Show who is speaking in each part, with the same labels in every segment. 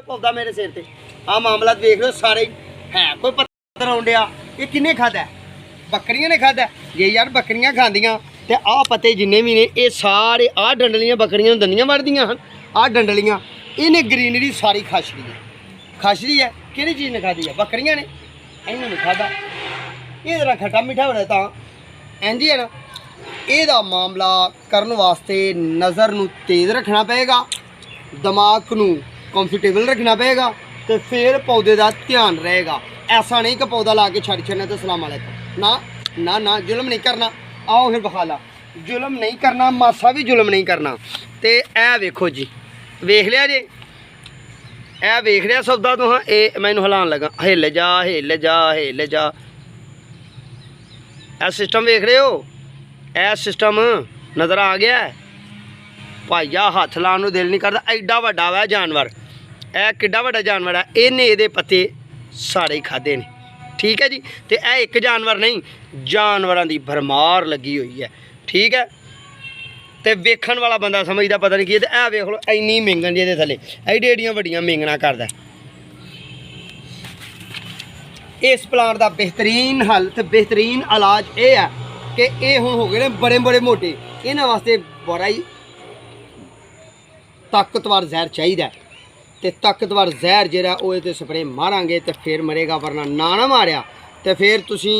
Speaker 1: पौधा मेरे सिर ते आ मामला देख लो सारे है कोई पत्थर आउंडिया ये किन्ने खादा बकरियां ने खादा जे यार बकरियां खांदियां ते आ पत्ते जिन्ने भी ने ये सारे आ डंडलियां बकरियां दंदियां वड़दियां हन आ डंडलियां इन्हें ग्रीनरी सारी खाछड़ी है किहड़ी चीज़ ने खादी है बकरियां ने इन्होंने नहीं खादा ये जरा खट्टा मीठा हो रहा इंज है ना ਇਹਦਾ ਮਾਮਲਾ ਕਰਨ ਵਾਸਤੇ ਨਜ਼ਰ ਨੂੰ ਤੇਜ਼ ਰੱਖਣਾ ਪਏਗਾ ਦਿਮਾਗ ਨੂੰ ਕੰਫਰਟੇਬਲ ਰੱਖਣਾ ਪਏਗਾ ਤੇ ਫਿਰ ਪੌਦੇ ਦਾ ਧਿਆਨ ਰਹੇਗਾ ਐਸਾ ਨਹੀਂ ਕਿ ਪੌਦਾ ਲਾ ਕੇ ਛੱਡ ਛੱਡਣਾ ਤੇ ਸਲਾਮ ਅਲੈਕੁਮ ਨਾ ਨਾ ਨਾ ਜ਼ੁਲਮ ਨਹੀਂ ਕਰਨਾ आओ फिर बखा ला जुलम नहीं करना मासा भी जुलम नहीं करना तो ए वेखो जी वेख लिया जी ए वेख लिया सौदा तो हाँ ये मैनू हिलान लगा हिल जा हिल जा हिल जा ए सिस्टम वेख रहे हो ए सिस्टम नज़र आ गया है भाईया हथ लाने दिल नहीं करता एडा वड्डा वा जानवर ए किड्डा वड्डा जानवर है इन्हें ये पत्ते सारे ही खाधे ने ठीक है जी तो यह एक जानवर नहीं जानवरों की भरमार लगी हुई है ठीक है तो वेखण वाला बंदा समझदा पता नहीं की तो यह वेख लो इन्नी मिंगन जी थले एडी एडियां वड्डियां मिंगना करदा इस प्लांट का बेहतरीन हल तो बेहतरीन इलाज ये है कि ये हुण हो गए बड़े बड़े मोटे इन्हां वास्ते बड़ा ही ताकतवर जहर चाहिए तो ताकतवर जहर जरा वो स्प्रे मारांगे तो फिर मरेगा वरना ना मारिया तो फिर तुसी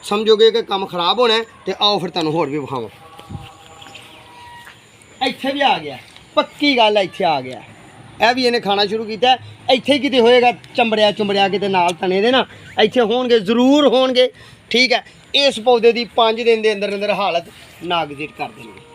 Speaker 1: समझोगे कि काम खराब होना है तो आओ फिर तुहानूं होर भी विखावां इत्थे भी आ गया पक्की गल इत्थे आ गया यह भी इन्हें खाना शुरू किया इत्थे किते होएगा चंबड़िया चुंबड़िया किते नाल तने दे ना इत्थे होणगे जरूर होणगे ठीक है इस पौधे की 5 दिन के अंदर अंदर हालत नागजीत कर देंगे।